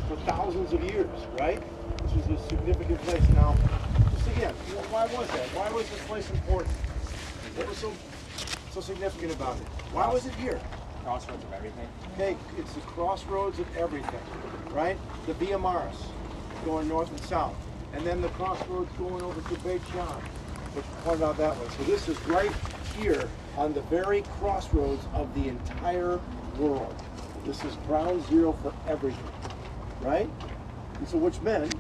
for thousands of years, right? This was a significant place. Now, just again, why was that? Why was this place important? What was so significant about it? Why was it here? Crossroads of everything. Okay, it's the crossroads of everything, right? The Via Maris, going north and south. And then the crossroads going over to Beit Shan, which pointed out that way. So this is right here on the very crossroads of the entire world. This is ground zero for everything, right? And so which meant,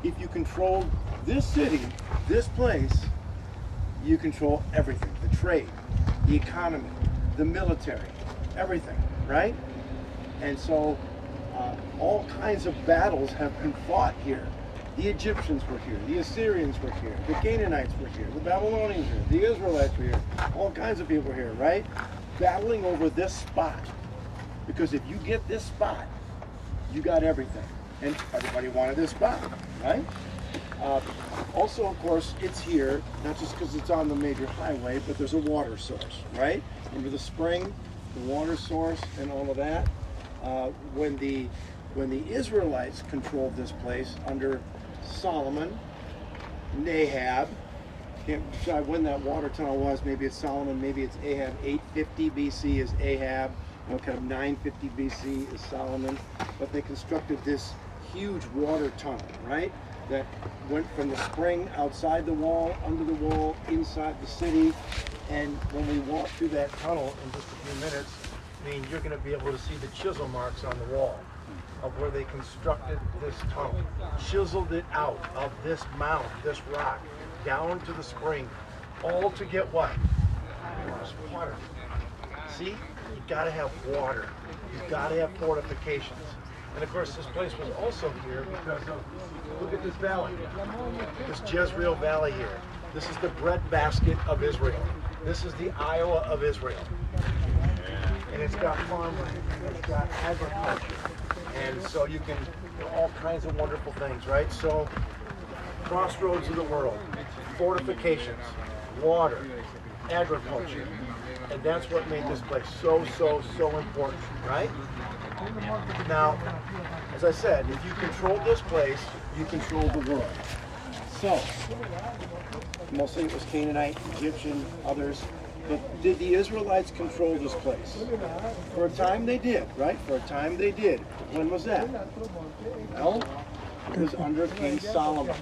if you controlled this city, this place, you control everything. The trade, the economy, the military, everything, right? And so all kinds of battles have been fought here. The Egyptians were here, the Assyrians were here, the Canaanites were here, the Babylonians were here, the Israelites were here, all kinds of people were here, right? Battling over this spot. Because if you get this spot, you got everything. And everybody wanted this spot, right? Also, of course, it's here, not just because it's on the major highway, but there's a water source, right? Remember the spring, the water source, and all of that? When the Israelites controlled this place under Solomon, Nahab, can't decide when that water tunnel was, maybe it's Solomon, maybe it's Ahab. 850 BC is Ahab, kind of 950 BC is Solomon, but they constructed this huge water tunnel, right? That went from the spring outside the wall, under the wall, inside the city, and when we walk through that tunnel in just a few minutes, I mean, you're going to be able to see the chisel marks on the wall of where they constructed this tunnel, chiseled it out of this mound, this rock, down to the spring, all to get what? Water. See, you got to have water. You've got to have fortifications. And of course, this place was also here because of, look at this valley, this Jezreel Valley here. This is the breadbasket of Israel. This is the Iowa of Israel. And it's got farmland, it's got agriculture. And so you can do all kinds of wonderful things, right? So, crossroads of the world, fortifications, water, agriculture. And that's what made this place so important, right? Now, as I said, if you control this place, you control the world. So, mostly it was Canaanite, Egyptian, others. But did the Israelites control this place? For a time they did, right? For a time they did. When was that? Well, it was under King Solomon,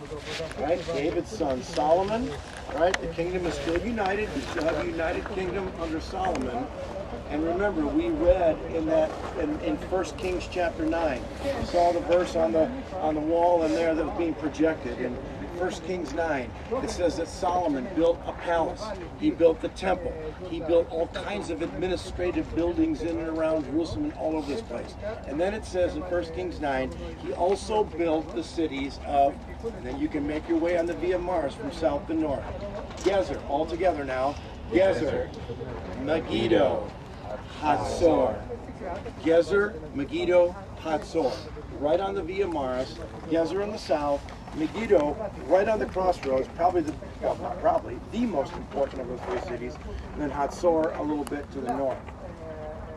right? David's son Solomon, right? The kingdom is still united. We still have a united kingdom under Solomon. And remember, we read in 1 Kings chapter 9. We saw the verse on the wall in there that was being projected. In 1 Kings 9, it says that Solomon built a palace. He built the temple. He built all kinds of administrative buildings in and around Jerusalem and all over this place. And then it says in 1 Kings 9, he also built the cities of, and then you can make your way on the Via Maris from south to north. Gezer, all together now. Gezer, Megiddo, Hatzor. Gezer, Megiddo, Hatzor. Right on the Via Maris, Gezer in the south, Megiddo right on the crossroads, probably the most important of those three cities, and then Hatzor a little bit to the north.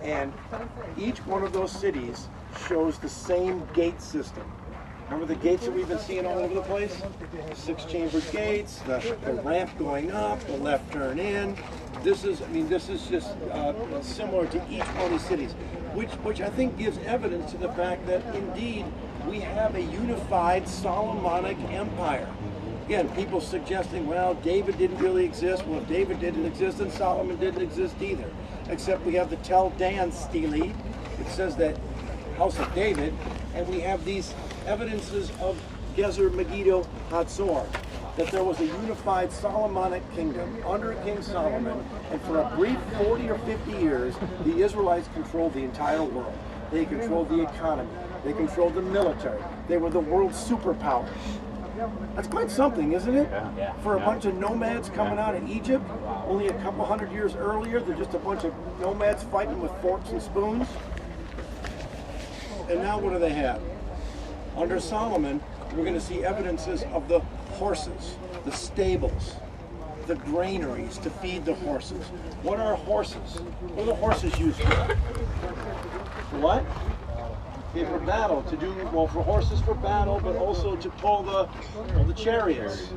And each one of those cities shows the same gate system. Remember the gates that we've been seeing all over the place? The 6-chambered gates, the ramp going up, the left turn in. This is just similar to each one of these cities, which I think gives evidence to the fact that indeed we have a unified Solomonic empire. Again, people suggesting, well, David didn't really exist. Well, if David didn't exist, then Solomon didn't exist either. Except we have the Tel Dan stele. It says that House of David, and we have these evidences of Gezer, Megiddo, Hatzor, that there was a unified Solomonic kingdom under King Solomon, and for a brief 40 or 50 years, the Israelites controlled the entire world. They controlled the economy. They controlled the military. They were the world's superpower. That's quite something, isn't it? Yeah. For a bunch of nomads coming out of Egypt, only a couple hundred years earlier, they're just a bunch of nomads fighting with forks and spoons. And now what do they have? Under Solomon, we're going to see evidences of the horses, the stables, the granaries to feed the horses. What are horses? What are the horses used for? For what? Okay, for battle, to do, well, for horses for battle, but also to pull the chariots.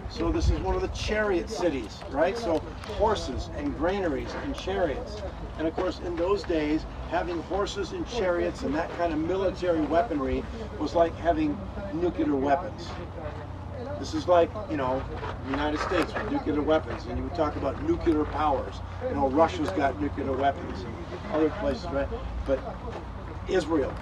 So this is one of the chariot cities, right? So horses and granaries and chariots. And of course, in those days, having horses and chariots and that kind of military weaponry was like having nuclear weapons. This is like, you know, the United States with nuclear weapons, and you would talk about nuclear powers. You know, Russia's got nuclear weapons, and other places, right? But Israel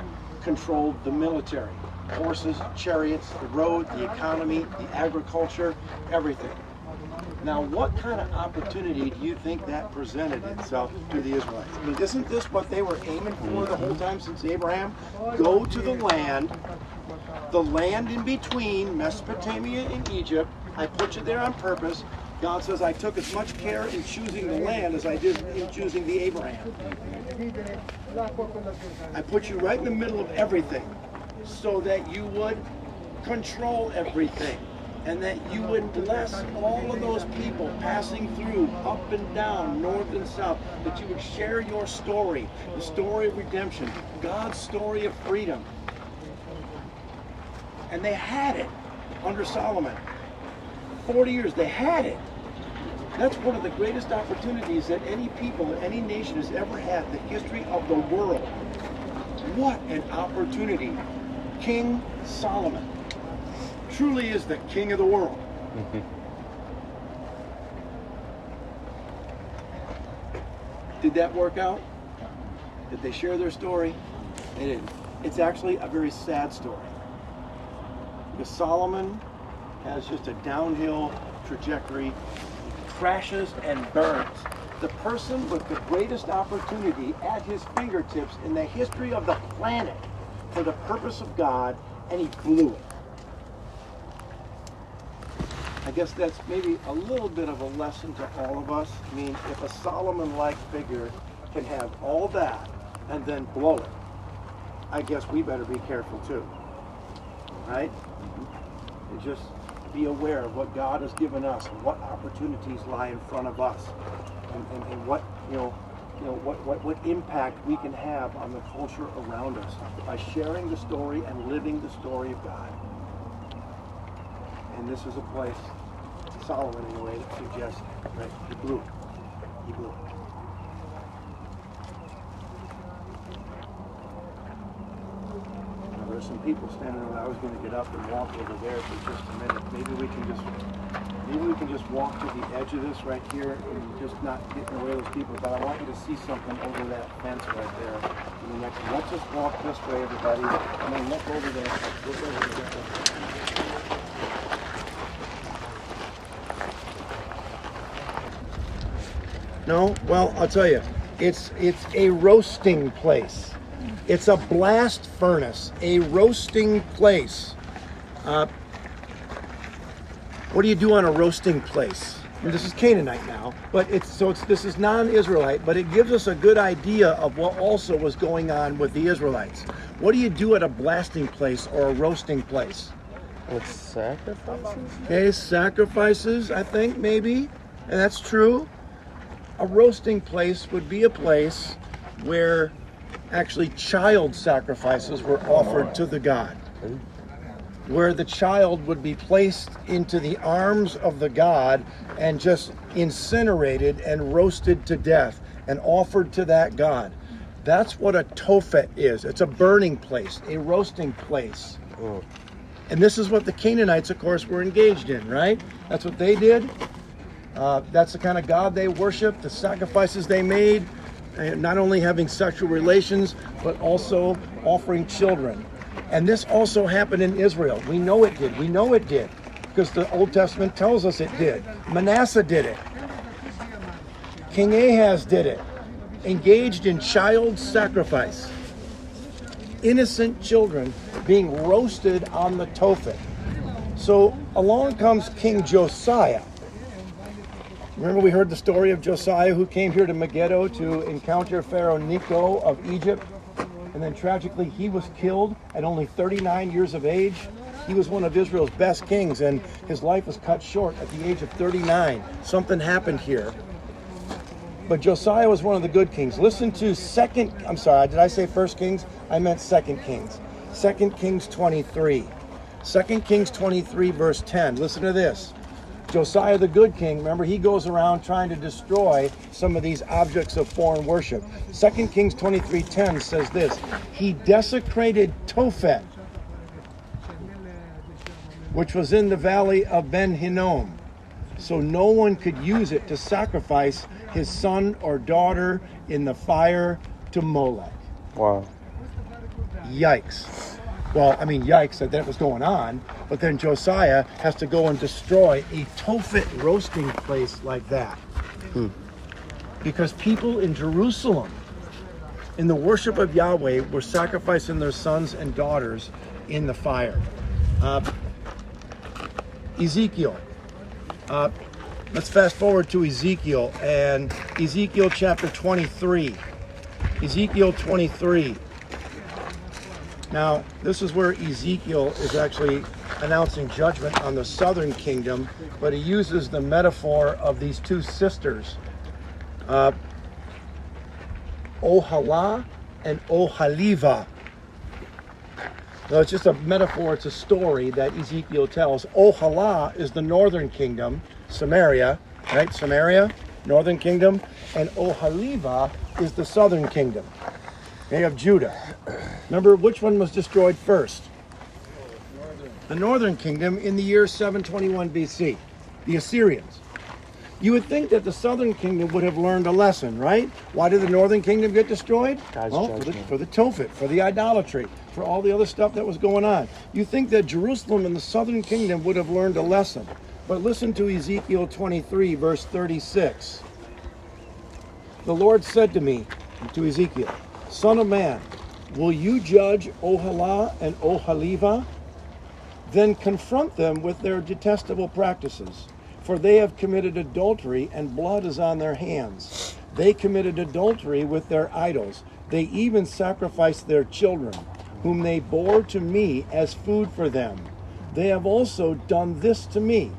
controlled the military. Horses, chariots, the road, the economy, the agriculture, everything. Now, what kind of opportunity do you think that presented itself to the Israelites? I mean, isn't this what they were aiming for the whole time since Abraham? Go to the land in between Mesopotamia and Egypt. I put you there on purpose. God says, I took as much care in choosing the land as I did in choosing the Abraham. I put you right in the middle of everything so that you would control everything and that you would bless all of those people passing through, up and down, north and south, that you would share your story, the story of redemption, God's story of freedom. And they had it under Solomon. 40 years, they had it. That's one of the greatest opportunities that any people, any nation has ever had in the history of the world. What an opportunity. King Solomon truly is the king of the world. Did that work out? Did they share their story? They didn't. It's actually a very sad story. Because Solomon has just a downhill trajectory, crashes and burns. The person with the greatest opportunity at his fingertips in the history of the planet for the purpose of God, and he blew it. I guess that's maybe a little bit of a lesson to all of us. I mean, if a Solomon-like figure can have all that and then blow it, I guess we better be careful too, right? And just be aware of what God has given us and what opportunities lie in front of us, and what what impact we can have on the culture around us by sharing the story and living the story of God. And this is a place, Solomon in a way, that suggests, right, he blew it. He blew it. Now, there's some people standing there. I was going to get up and walk over there for just a minute. Maybe we can just walk to the edge of this right here and just not get in the way of those people. But I want you to see something over that fence right there. In the next, let's just walk this way, everybody. And then look over there. Look over there. No? Well, I'll tell you, it's a roasting place. It's a blast furnace, a roasting place. What do you do on a roasting place? I mean, this is Canaanite now, but this is non-Israelite, but it gives us a good idea of what also was going on with the Israelites. What do you do at a blasting place or a roasting place? With sacrifices? Okay, sacrifices, I think, maybe, and that's true. A roasting place would be a place where actually child sacrifices were offered to the god, where the child would be placed into the arms of the god and just incinerated and roasted to death and offered to that god. That's what a tophet is. It's a burning place, a roasting place. Oh. And this is what the Canaanites, of course, were engaged in, right? That's what they did. That's the kind of God they worshiped, the sacrifices they made, not only having sexual relations, but also offering children. And this also happened in Israel. We know it did. We know it did, because the Old Testament tells us it did. Manasseh did it. King Ahaz did it. Engaged in child sacrifice. Innocent children being roasted on the tophet. So along comes King Josiah. Remember, we heard the story of Josiah, who came here to Megiddo to encounter Pharaoh Necho of Egypt. And then tragically, he was killed at only 39 years of age. He was one of Israel's best kings, and his life was cut short at the age of 39. Something happened here. But Josiah was one of the good kings. Listen to I'm sorry, did I say 1 Kings? I meant 2 Kings. 2 Kings 23. 2 Kings 23 verse 10. Listen to this. Josiah the good king, remember, he goes around trying to destroy some of these objects of foreign worship. 2 Kings 23:10 says this. He desecrated Tophet, which was in the valley of Ben Hinnom, so no one could use it to sacrifice his son or daughter in the fire to Molech. Wow. Yikes. Well, I mean, yikes that that was going on, but then Josiah has to go and destroy a Tophet roasting place like that. Because people in Jerusalem, in the worship of Yahweh, were sacrificing their sons and daughters in the fire. Ezekiel. Let's fast forward to Ezekiel and Ezekiel chapter 23. Ezekiel 23. Now, this is where Ezekiel is actually announcing judgment on the southern kingdom, but he uses the metaphor of these two sisters, Ohalah and Ohaliva. No, it's just a metaphor, it's a story that Ezekiel tells. Ohalah is the northern kingdom, Samaria, right? Samaria, northern kingdom, and Ohaliva is the southern kingdom. You have Judah. Remember, which one was destroyed first? The northern kingdom in the year 721 BC, the Assyrians. You would think that the southern kingdom would have learned a lesson, right? Why did the northern kingdom get destroyed? For the Tophet, for the idolatry, for all the other stuff that was going on. You think that Jerusalem and the southern kingdom would have learned a lesson. But listen to Ezekiel 23, verse 36. The Lord said to me, to Ezekiel, Son of man, will you judge Ohalah and Ohaliva? Then confront them with their detestable practices, for they have committed adultery and blood is on their hands. They committed adultery with their idols. They even sacrificed their children, whom they bore to me as food for them. They have also done this to me.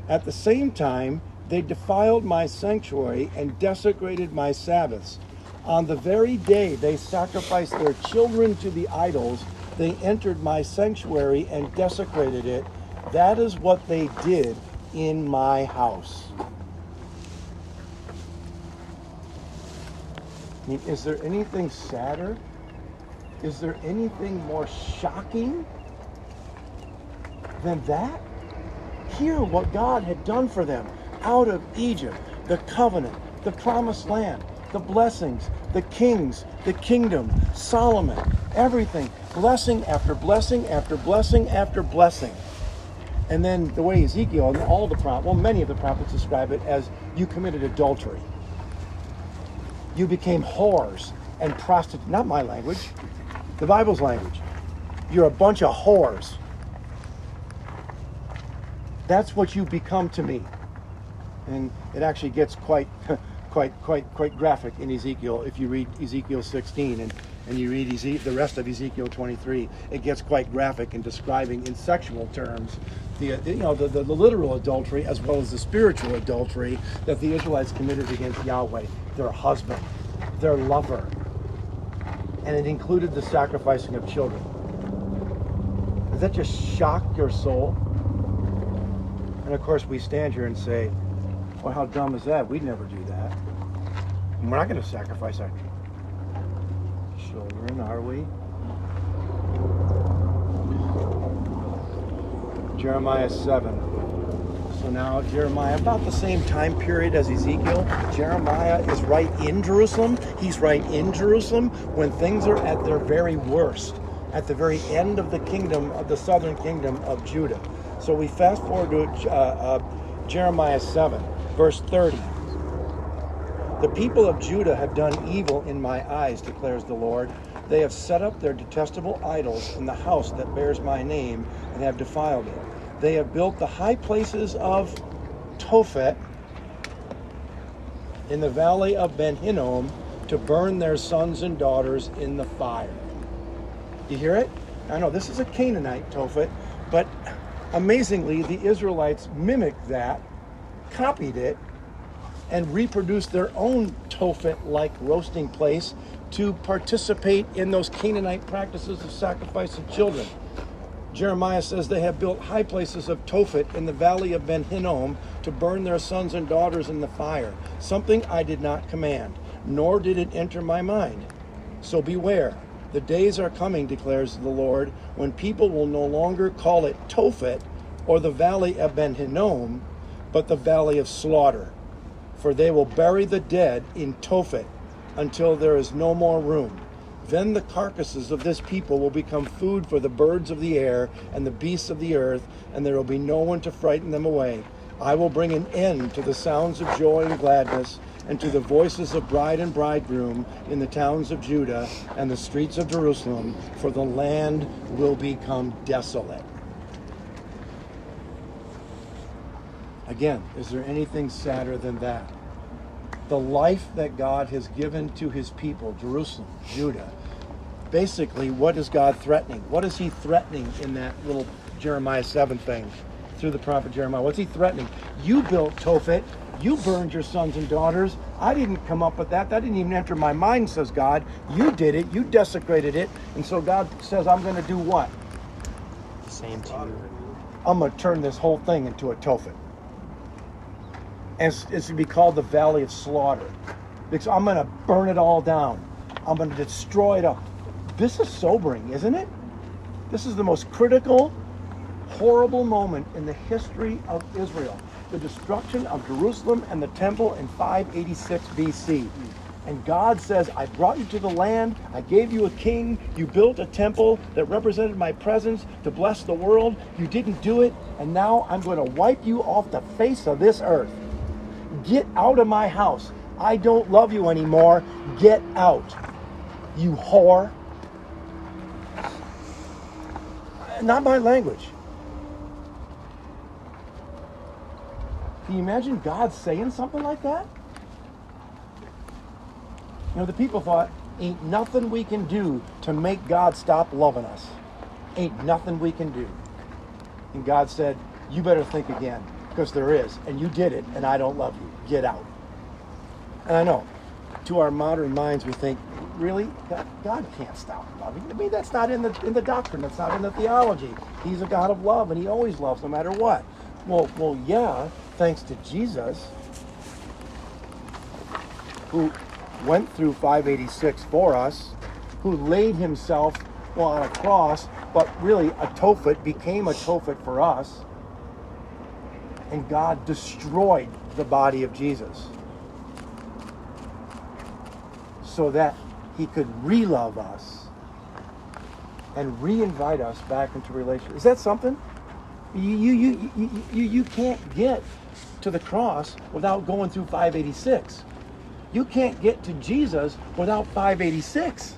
At the same time, they defiled my sanctuary and desecrated my Sabbaths. On the very day they sacrificed their children to the idols, they entered my sanctuary and desecrated it. That is what they did in my house. I mean, is there anything sadder? Is there anything more shocking than that? Hear what God had done for them out of Egypt, the covenant, the promised land, the blessings, the kings, the kingdom, Solomon, everything, blessing after blessing after blessing after blessing. And then the way Ezekiel and all the prophets, well, many of the prophets describe it as you committed adultery. You became whores and prostitutes. Not my language, the Bible's language. You're a bunch of whores. That's what you become to me. And it actually gets quite graphic in Ezekiel. If you read Ezekiel 16 and you read the rest of Ezekiel 23, it gets quite graphic in describing in sexual terms the literal adultery as well as the spiritual adultery that the Israelites committed against Yahweh, their husband, their lover. And it included the sacrificing of children. Does that just shock your soul? And of course we stand here and say, well, how dumb is that? We'd never do that. And we're not going to sacrifice our children, are we? Jeremiah 7. So now Jeremiah, about the same time period as Ezekiel, Jeremiah is right in Jerusalem. He's right in Jerusalem when things are at their very worst, at the very end of the kingdom, of the southern kingdom of Judah. So we fast forward to Jeremiah 7, verse 30. The people of Judah have done evil in my eyes, declares the Lord. They have set up their detestable idols in the house that bears my name and have defiled it. They have built the high places of Tophet in the valley of Ben Hinnom to burn their sons and daughters in the fire. You hear it? I know this is a Canaanite Tophet, but amazingly the Israelites mimicked that, copied it, and reproduce their own Tophet-like roasting place to participate in those Canaanite practices of sacrifice of children. Jeremiah says they have built high places of Tophet in the valley of Ben Hinnom to burn their sons and daughters in the fire, something I did not command, nor did it enter my mind. So beware, the days are coming, declares the Lord, when people will no longer call it Tophet or the valley of Ben Hinnom, but the valley of slaughter. For they will bury the dead in Tophet until there is no more room. Then the carcasses of this people will become food for the birds of the air and the beasts of the earth, and there will be no one to frighten them away. I will bring an end to the sounds of joy and gladness, and to the voices of bride and bridegroom in the towns of Judah and the streets of Jerusalem, for the land will become desolate. Again, is there anything sadder than that? The life that God has given to his people, Jerusalem, Judah. Basically, what is God threatening? What is he threatening in that little Jeremiah 7 thing through the prophet Jeremiah? What's he threatening? You built Tophet. You burned your sons and daughters. I didn't come up with that. That didn't even enter my mind, says God. You did it. You desecrated it. And so God says, I'm going to do what? The same to you. I'm going to turn this whole thing into a Tophet. And it's going to be called the Valley of Slaughter. Because I'm going to burn it all down. I'm going to destroy it all. This is sobering, isn't it? This is the most critical, horrible moment in the history of Israel. The destruction of Jerusalem and the temple in 586 BC. And God says, I brought you to the land, I gave you a king, you built a temple that represented my presence to bless the world. You didn't do it, and now I'm going to wipe you off the face of this earth. Get out of my house. I don't love you anymore. Get out, you whore. Not my language. Can you imagine God saying something like that? You know, the people thought, ain't nothing we can do to make God stop loving us. Ain't nothing we can do. And God said, you better think again, because there is, and you did it, and I don't love you. Get out. And I know, to our modern minds, we think, really? God can't stop loving. I mean, that's not in the doctrine. That's not in the theology. He's a God of love, and he always loves no matter what. Well, yeah, thanks to Jesus, who went through 586 for us, who laid himself on a cross, but really a Tophet became a Tophet for us, and God destroyed the body of Jesus so that he could re-love us and re-invite us back into relationship. Is that something? You can't get to the cross without going through 586. You can't get to Jesus without 586.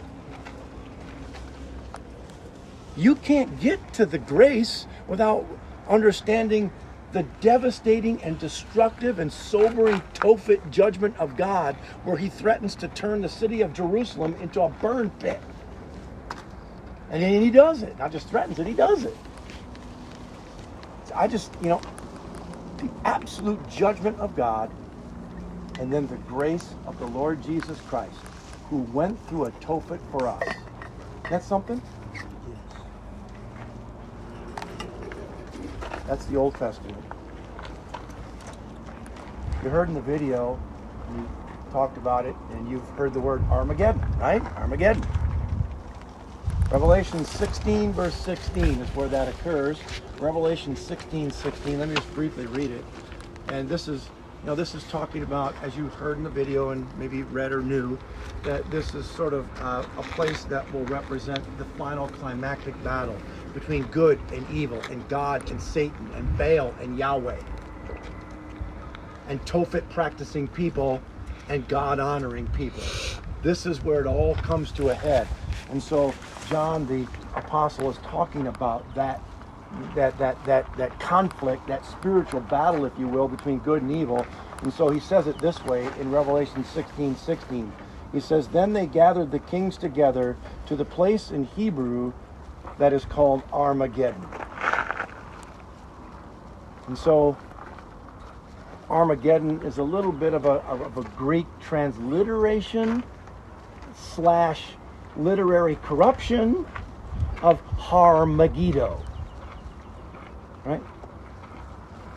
You can't get to the grace without understanding the devastating and destructive and sobering Tophet judgment of God, where he threatens to turn the city of Jerusalem into a burn pit. And he does it. Not just threatens it, he does it. I just, the absolute judgment of God, and then the grace of the Lord Jesus Christ, who went through a Tophet for us. That's something? That's the Old Testament. You heard in the video, we talked about it, and you've heard the word Armageddon, right? Armageddon. Revelation 16, verse 16 is where that occurs. Revelation 16:16. Let me just briefly read it. And this is talking about, as you heard in the video and maybe read or knew, that this is sort of a place that will represent the final climactic battle between good and evil, and God and Satan, and Baal and Yahweh, and Tophet practicing people and God honoring people. This is where it all comes to a head. And so John the apostle is talking about that conflict, that spiritual battle, if you will, between good and evil. And so he says it this way in Revelation 16:16. He says, then they gathered the kings together to the place in Hebrew that is called Armageddon. And so Armageddon is a little bit of a Greek transliteration slash literary corruption of MEGIDO, right?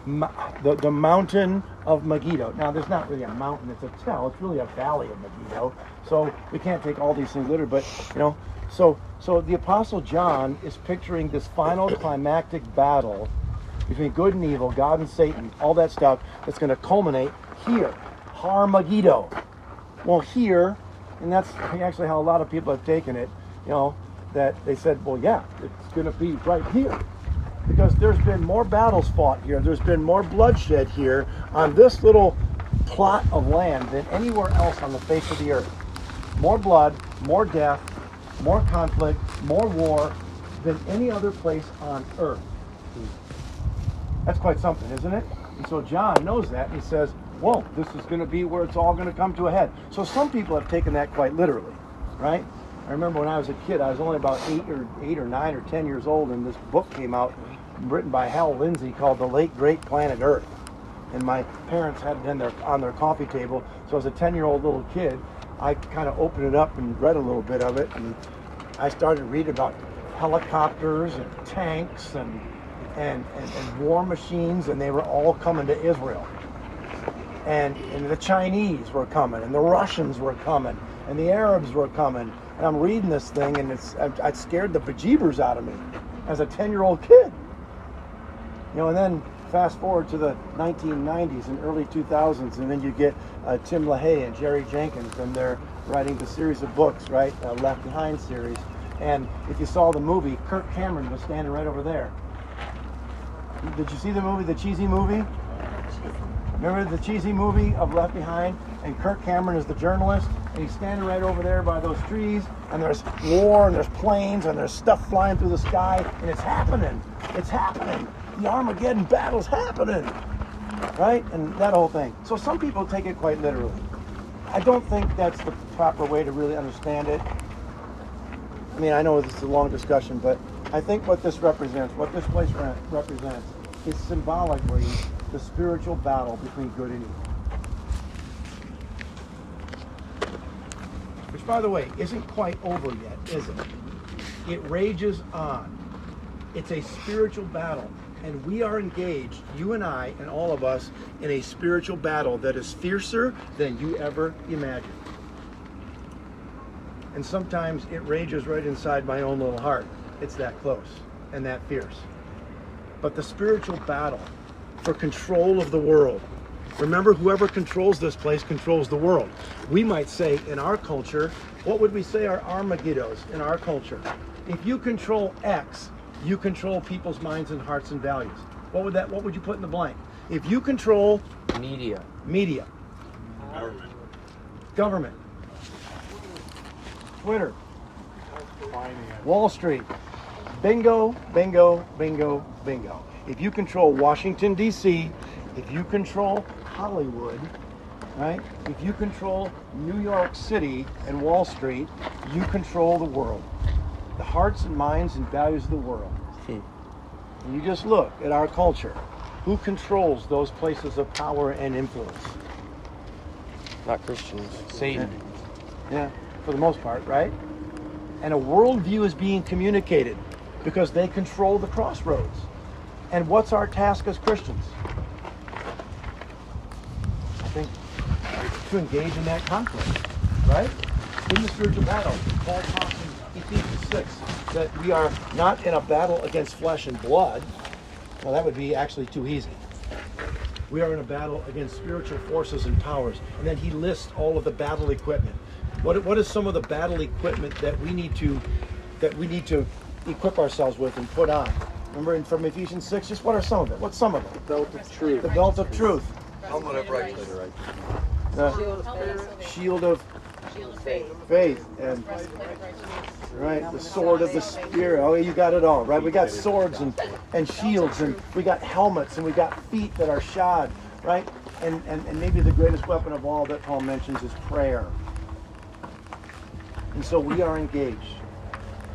The mountain of Megiddo. Now, there's not really a mountain, it's a tell. It's really a valley of Megiddo. So we can't take all these things literally, but, you know, so the Apostle John is picturing this final climactic battle between good and evil, God and Satan, all that stuff that's going to culminate here, Megiddo. Well, here, and that's actually how a lot of people have taken it, you know, that they said, well, yeah, it's going to be right here. Because there's been more battles fought here, there's been more bloodshed here on this little plot of land than anywhere else on the face of the earth. More blood, more death, more conflict, more war than any other place on earth. That's quite something, isn't it? And so John knows that, and he says, whoa, this is going to be where it's all going to come to a head. So some people have taken that quite literally, right? I remember when I was a kid, I was only about 8 or 9 or 10 years old, and this book came out written by Hal Lindsey called The Late Great Planet Earth. And my parents had it on their coffee table. So as a 10-year-old little kid, I kind of opened it up and read a little bit of it, and I started reading about helicopters and tanks and war machines, and they were all coming to Israel. And the Chinese were coming, and the Russians were coming, and the Arabs were coming. And I'm reading this thing, and it scared the bejeebers out of me as a 10-year-old kid. You know, and then fast forward to the 1990s and early 2000s, and then you get Tim LaHaye and Jerry Jenkins, and they're writing the series of books, right? Left Behind series. And if you saw the movie, Kirk Cameron was standing right over there. Did you see the movie, the cheesy movie? Remember the cheesy movie of Left Behind? And Kirk Cameron is the journalist, and he's standing right over there by those trees, and there's war, and there's planes, and there's stuff flying through the sky, and it's happening. It's happening. The Armageddon battle's happening, right? And that whole thing. So some people take it quite literally. I don't think that's the proper way to really understand it. I mean, I know this is a long discussion, but I think what this represents, what this place represents, is symbolically the spiritual battle between good and evil. Which, by the way, isn't quite over yet, is it? It rages on. It's a spiritual battle. And we are engaged, you and I and all of us, in a spiritual battle that is fiercer than you ever imagined. And sometimes it rages right inside my own little heart. It's that close and that fierce. But the spiritual battle for control of the world. Remember, whoever controls this place controls the world. We might say in our culture, what would we say are Armageddos in our culture? If you control X, you control people's minds and hearts and values. What would you put in the blank? If you control Media. Government, Twitter, Wall Street, bingo, bingo, bingo, bingo. If you control Washington, D.C., if you control Hollywood, right? If you control New York City and Wall Street, you control the world. The hearts and minds and values of the world. And you just look at our culture. Who controls those places of power and influence? Not Christians. Satan. Yeah, for the most part, right? And a worldview is being communicated because they control the crossroads. And what's our task as Christians? I think to engage in that conflict, right? In the spiritual battle. Paul talks in Ephesians 6 that we are not in a battle against flesh and blood. Well, that would be actually too easy. We are in a battle against spiritual forces and powers. And then he lists all of the battle equipment. What is some of the battle equipment that we need to equip ourselves with and put on? Remember from Ephesians 6, just what are some of it? What's some of it? The belt of truth. The belt of truth. Helmet of righteousness. The shield of faith. And right, the sword of the Spirit. Oh, you got it all, right? We got swords and shields, and we got helmets, and we got feet that are shod, right? And maybe the greatest weapon of all that Paul mentions is prayer. And so we are engaged.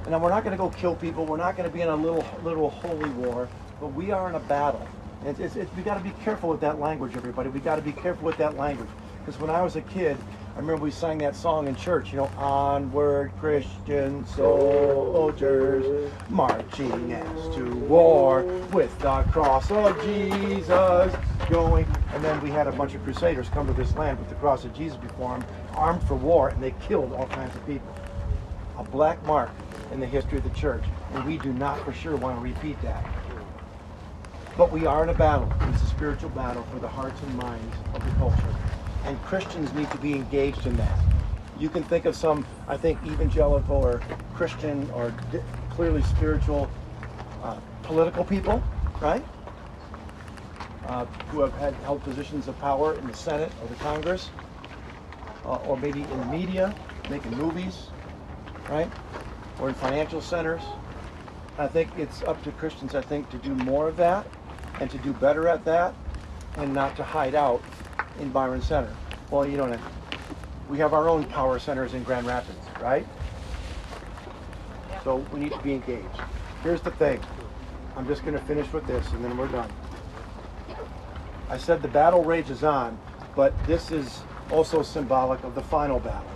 And we're not going to go kill people. We're not going to be in a little holy war, but we are in a battle. We got to be careful with that language, everybody. We got to be careful with that language. Because when I was a kid, I remember we sang that song in church, you know, onward Christian soldiers, marching as to war with the cross of Jesus going. And then we had a bunch of crusaders come to this land with the cross of Jesus before them, armed for war, and they killed all kinds of people. A black mark in the history of the church. And we do not for sure want to repeat that. But we are in a battle. It's a spiritual battle for the hearts and minds of the culture. And Christians need to be engaged in that. You can think of some, I think, evangelical or Christian or clearly spiritual political people, right? Who have held positions of power in the Senate or the Congress, or maybe in the media, making movies, right? Or in financial centers. I think it's up to Christians, I think, to do more of that and to do better at that and not to hide out in Byron Center. Well, you don't have, we have our own power centers in Grand Rapids, right? So we need to be engaged. Here's the thing. I'm just going to finish with this and then we're done. I said the battle rages on, but this is also symbolic of the final battle.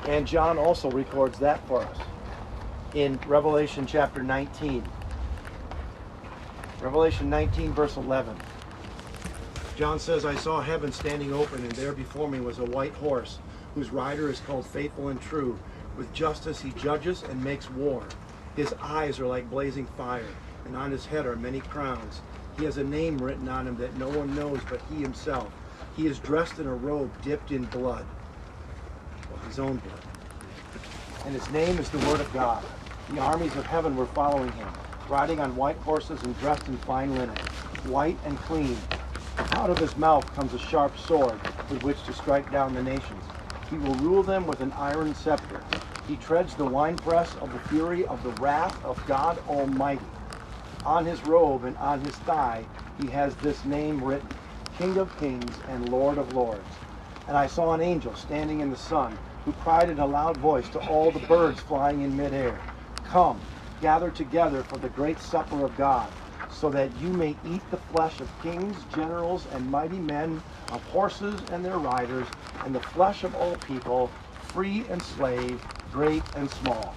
And John also records that for us in Revelation chapter 19. Revelation 19 verse 11. John says, I saw heaven standing open, and there before me was a white horse, whose rider is called Faithful and True. With justice he judges and makes war. His eyes are like blazing fire, and on his head are many crowns. He has a name written on him that no one knows but he himself. He is dressed in a robe dipped in blood, well, his own blood. And his name is the Word of God. The armies of heaven were following him, riding on white horses and dressed in fine linen, white and clean. Out of his mouth comes a sharp sword with which to strike down the nations. He will rule them with an iron scepter. He treads the winepress of the fury of the wrath of God Almighty. On his robe and on his thigh he has this name written, King of Kings and Lord of Lords. And I saw an angel standing in the sun, who cried in a loud voice to all the birds flying in midair, Come, gather together for the great supper of God, so that you may eat the flesh of kings, generals, and mighty men, of horses and their riders, and the flesh of all people, free and slave, great and small.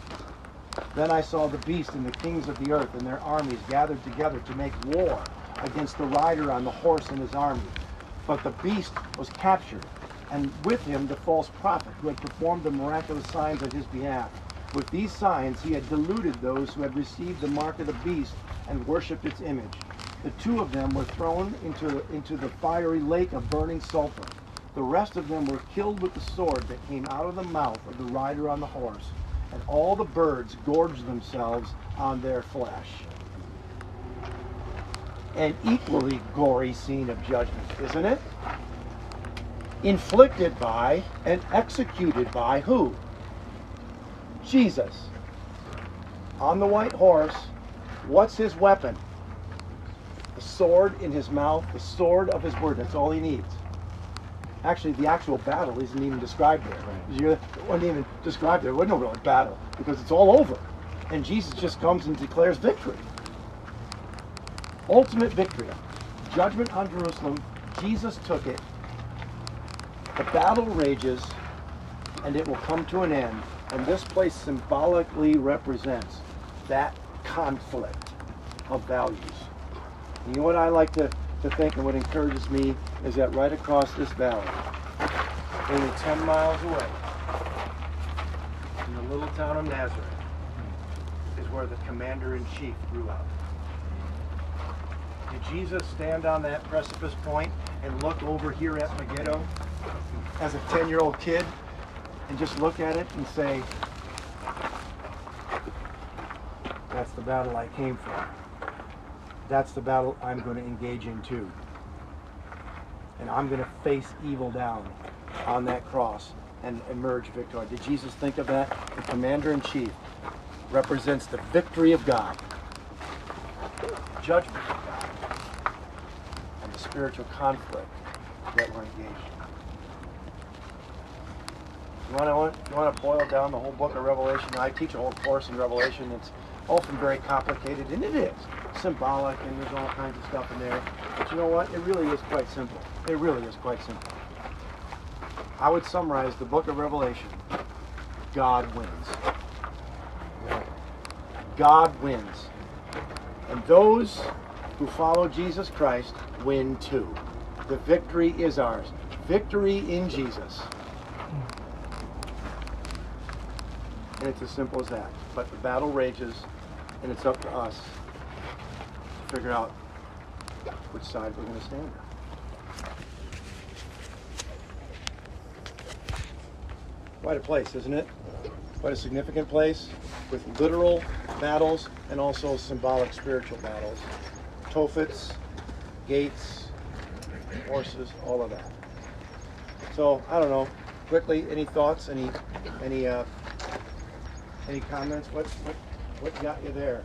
Then I saw the beast and the kings of the earth and their armies gathered together to make war against the rider on the horse and his army. But the beast was captured, and with him the false prophet who had performed the miraculous signs on his behalf. With these signs he had deluded those who had received the mark of the beast and worshipped its image. The two of them were thrown into the fiery lake of burning sulfur. The rest of them were killed with the sword that came out of the mouth of the rider on the horse, and all the birds gorged themselves on their flesh. An equally gory scene of judgment, isn't it? Inflicted by and executed by who? Jesus. On the white horse, what's his weapon? The sword in his mouth, the sword of his word. That's all he needs. Actually, the actual battle isn't even described there. It wasn't even described there. There wasn't no real battle because it's all over. And Jesus just comes and declares victory. Ultimate victory. Judgment on Jerusalem. Jesus took it. The battle rages, and it will come to an end. And this place symbolically represents that conflict of values. You know what I like to think, and what encourages me, is that right across this valley, only 10 miles away, in the little town of Nazareth, is where the commander-in-chief grew up. Did Jesus stand on that precipice point and look over here at Megiddo as a 10-year-old kid and just look at it and say, that's the battle I came for. That's the battle I'm going to engage in too. And I'm going to face evil down on that cross and emerge victorious. Did Jesus think of that? The commander-in-chief represents the victory of God, the judgment of God, and the spiritual conflict that we're engaged in. You want to boil down the whole book of Revelation. I teach a whole course in Revelation. It's often very complicated, and it is symbolic, and there's all kinds of stuff in there. But you know what? It really is quite simple. It really is quite simple. I would summarize the book of Revelation. God wins. God wins. And those who follow Jesus Christ win too. The victory is ours. Victory in Jesus. And it's as simple as that. But the battle rages, and it's up to us to figure out which side we're going to stand on. Quite a place, isn't it? Quite a significant place with literal battles and also symbolic spiritual battles. Tophets, gates, horses, all of that. So, I don't know. Quickly, any thoughts? Any comments? What got you there?